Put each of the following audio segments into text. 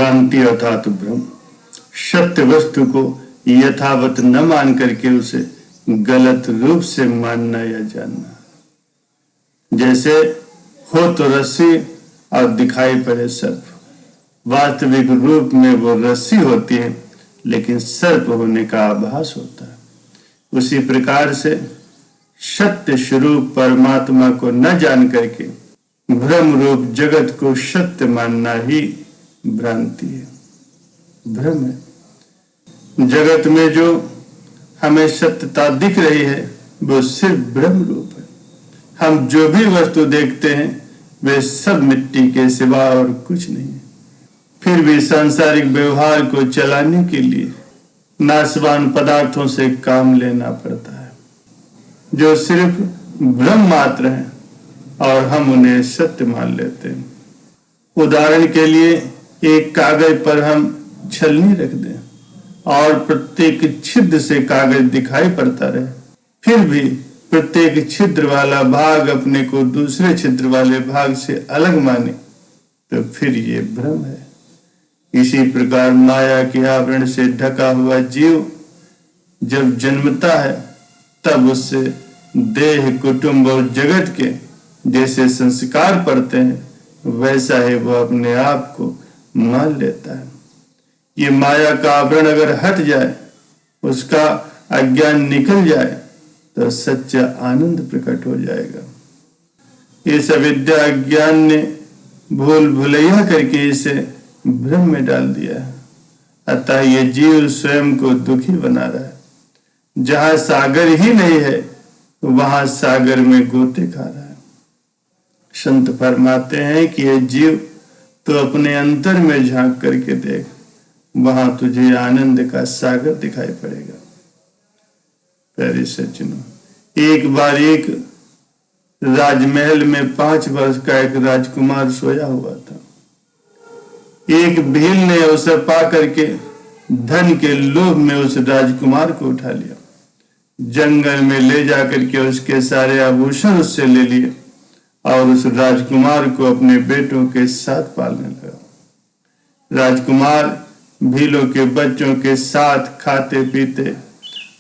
भ्रांति अर्थात भ्रम, सत्य वस्तु को यथावत न मान करके उसे गलत रूप से मानना या जानना। जैसे हो तो रस्सी और दिखाई पड़े सर्प, वास्तविक रूप में वो रस्सी होती है लेकिन सर्प होने का आभास होता है। उसी प्रकार से सत्य स्वरूप परमात्मा को न जान करके भ्रम रूप जगत को सत्य मानना ही भ्रांति है, भ्रम है। जगत में जो हमें सत्यता दिख रही है वो सिर्फ भ्रम रूप है। हम जो भी वस्तु देखते हैं वे सब मिट्टी के सिवा और कुछ नहीं है। फिर भी सांसारिक व्यवहार को चलाने के लिए नाशवान पदार्थों से काम लेना पड़ता है जो सिर्फ भ्रम मात्र है और हम उन्हें सत्य मान लेते हैं। उदाहरण के लिए एक कागज पर हम छलनी रख दें और प्रत्येक छिद्र से कागज दिखाई पड़ता रहे, फिर भी प्रत्येक छिद्र वाला भाग अपने को दूसरे छिद्र वाले भाग से अलग माने तो फिर ये भ्रम है। इसी प्रकार माया के आवरण से ढका हुआ जीव जब जन्मता है तब उससे देह, कुटुंब और जगत के जैसे संस्कार पड़ते हैं वैसा ही वो अपने आप को मान लेता है। ये माया का आवरण अगर हट जाए, उसका अज्ञान निकल जाए तो सच्चा आनंद प्रकट हो जाएगा। इस अविद्या अज्ञान ने भूल भुलैया करके इसे भ्रम में डाल दिया है, अतः ये जीव स्वयं को दुखी बना रहा है। जहां सागर ही नहीं है वहां सागर में गोते खा रहा है। संत फरमाते हैं कि ये जीव तो अपने अंतर में झांक करके देख, वहां तुझे आनंद का सागर दिखाई पड़ेगा। प्यारे सज्जनों, एक बार एक राजमहल में 5 वर्ष का एक राजकुमार सोया हुआ था। एक भील ने अवसर पा करके धन के लोभ में उस राजकुमार को उठा लिया, जंगल में ले जाकर के उसके सारे आभूषण उससे ले लिए और उस राजकुमार को अपने बेटों के साथ पालने लगा। राजकुमार भीलों के बच्चों के साथ खाते पीते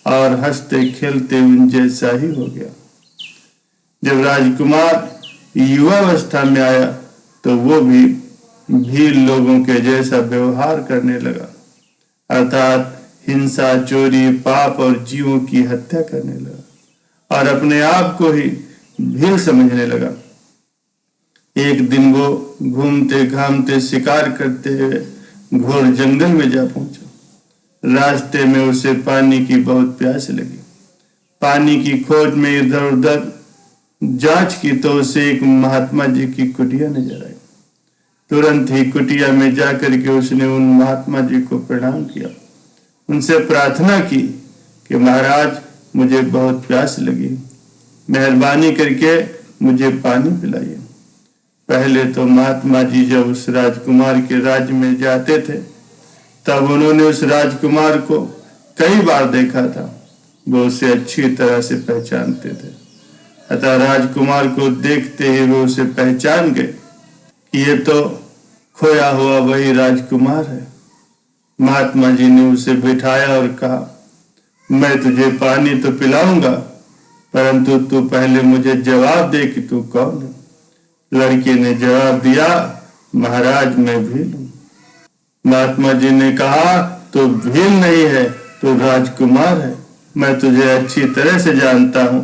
और हंसते खेलते उन जैसा ही हो गया। जब राजकुमार युवावस्था में आया तो वो भी भील लोगों के जैसा व्यवहार करने लगा, अर्थात हिंसा, चोरी, पाप और जीवों की हत्या करने लगा और अपने आप को ही भील समझने लगा। एक दिन वो घूमते घामते शिकार करते हुए घोर जंगल में जा पहुंचा। रास्ते में उसे पानी की बहुत प्यास लगी। पानी की खोज में इधर उधर जांच की तो उसे एक महात्मा जी की कुटिया नजर आई। तुरंत ही कुटिया में जाकर के उसने उन महात्मा जी को प्रणाम किया, उनसे प्रार्थना की कि महाराज मुझे बहुत प्यास लगी, मेहरबानी करके मुझे पानी पिलाइए। पहले तो महात्मा जी जब उस राजकुमार के राज्य में जाते थे तब उन्होंने उस राजकुमार को कई बार देखा था, वो उसे अच्छी तरह से पहचानते थे। अतः राजकुमार को देखते ही वो उसे पहचान गए कि ये तो खोया हुआ वही राजकुमार है। महात्मा जी ने उसे बिठाया और कहा, मैं तुझे पानी तो पिलाऊंगा परंतु तू पहले मुझे जवाब दे कि तू कौन है। लड़के ने जवाब दिया, महाराज मैं भील हूं। महात्मा जी ने कहा, तो भील नहीं है तो राजकुमार है, मैं तुझे अच्छी तरह से जानता हूं।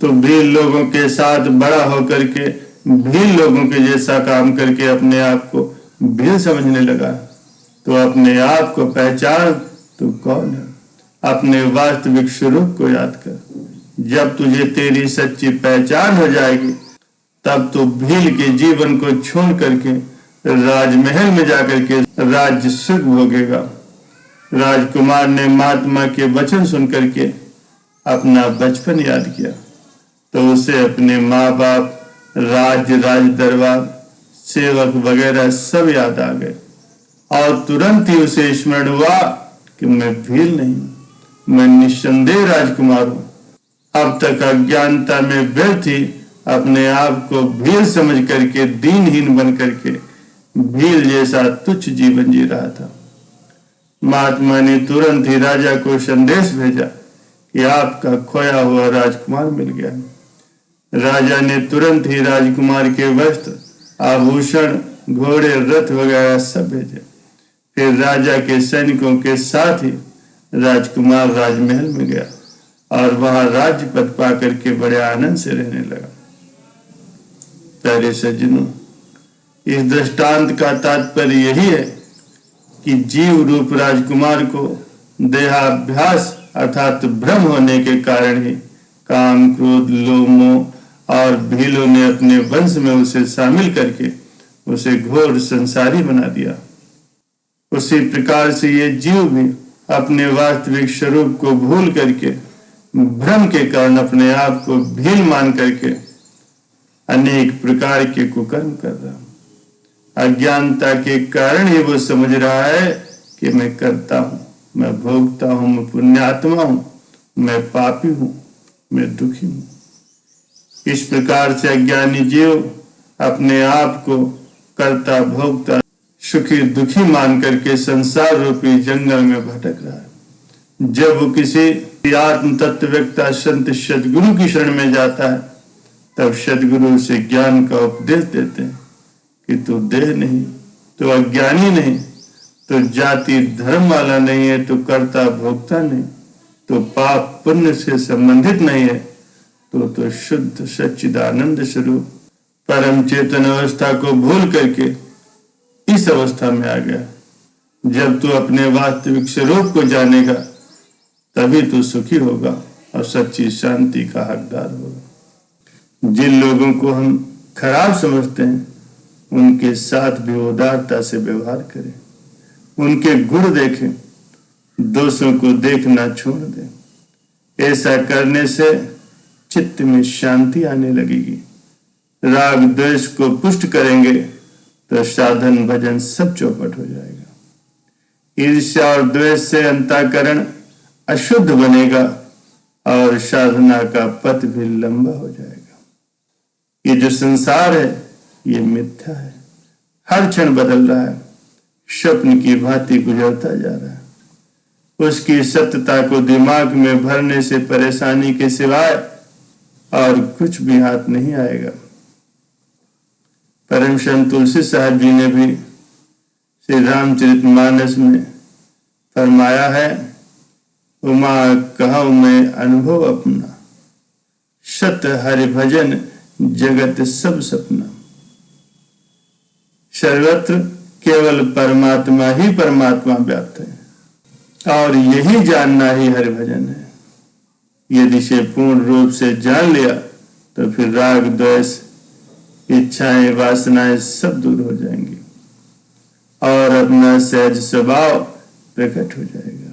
तो भील लोगों के साथ बड़ा होकर के भील लोगों के जैसा काम करके अपने आप को भील समझने लगा। तो अपने आप को पहचान, तू कौन है, अपने वास्तविक स्वरूप को याद कर। जब तुझे तेरी सच्ची पहचान हो जाएगी तब तो भील के जीवन को छोड़ करके राजमहल में जाकर के राज्य सुख भोगेगा। राजकुमार ने महात्मा के वचन सुनकर के अपना बचपन याद किया तो उसे अपने माँ बाप, राज्य, राज दरबार, सेवक वगैरह सब याद आ गए और तुरंत ही उसे स्मरण हुआ कि मैं भील नहीं, मैं निस्संदेह राजकुमार हूं। अब तक अज्ञानता में व्यर्थ ही अपने आप को भील समझ करके दीनहीन बन करके भील जैसा तुच्छ जीवन जी रहा था। महात्मा ने तुरंत ही राजा को संदेश भेजा कि आपका खोया हुआ राजकुमार मिल गया। राजा ने तुरंत ही राजकुमार के वस्त्र, आभूषण, घोड़े, रथ वगैरह सब भेजे। फिर राजा के सैनिकों के साथ ही राजकुमार राजमहल में गया और वहां राज्य पद पाकर के बड़े आनंद से रहने लगा। प्यारे सज्जनों, इस दृष्टांत का तात्पर्य यही है कि जीव रूप राजकुमार को देहाभ्यास अर्थात भ्रम होने के कारण ही काम, क्रोध, लोभ, मोह और भीलों ने अपने वंश में उसे शामिल करके उसे घोर संसारी बना दिया। उसी प्रकार से ये जीव भी अपने वास्तविक स्वरूप को भूल करके भ्रम के कारण अपने आप को भील मान करके अनेक प्रकार के कुकर्म कर रहा। अज्ञानता के कारण ही वो समझ रहा है कि मैं करता हूं, मैं भोगता हूं, मैं पुण्यात्मा हूं, मैं पापी हूं, मैं दुखी हूं। इस प्रकार से अज्ञानी जीव अपने आप को करता, भोगता, सुखी, दुखी मान करके संसार रूपी जंगल में भटक रहा है। जब वो किसी आत्म तत्ववेत्ता संत सदगुरु की शरण में जाता है, तब सदगुरु उसे ज्ञान का उपदेश देते हैं कि तू देह नहीं, तो अज्ञानी नहीं, तो जाति धर्म वाला नहीं है, तो कर्ता भोक्ता नहीं, तो पाप पुण्य से संबंधित नहीं है, तो शुद्ध सच्चिदानंद स्वरूप परम चेतन अवस्था को भूल करके इस अवस्था में आ गया। जब तू अपने वास्तविक स्वरूप को जानेगा तभी तू सुखी होगा और सच्ची शांति का हकदार होगा। जिन लोगों को हम खराब समझते हैं उनके साथ भी उदारता से व्यवहार करें, उनके गुण देखें, दोषों को देखना छोड़ दें। ऐसा करने से चित्त में शांति आने लगेगी। राग द्वेष को पुष्ट करेंगे तो साधन भजन सब चौपट हो जाएगा। ईर्ष्या और द्वेष से अंतःकरण अशुद्ध बनेगा और साधना का पथ भी लंबा हो जाएगा। ये जो संसार है ये मिथ्या है, हर क्षण बदल रहा है, स्वप्न की भांति गुजरता जा रहा है। उसकी सत्यता को दिमाग में भरने से परेशानी के सिवाय और कुछ भी हाथ नहीं आएगा। परम संत तुलसी साहब जी ने भी श्री रामचरितमानस में फरमाया है, उमा कहूँ मैं अनुभव अपना, सत हरि भजन जगत सब सपना। सर्वत्र केवल परमात्मा ही परमात्मा व्याप्त है और यही जानना ही हरि भजन है। यदि इसे पूर्ण रूप से जान लिया तो फिर राग द्वेष, इच्छाएं, वासनाएं सब दूर हो जाएंगी और अपना सहज स्वभाव प्रकट हो जाएगा।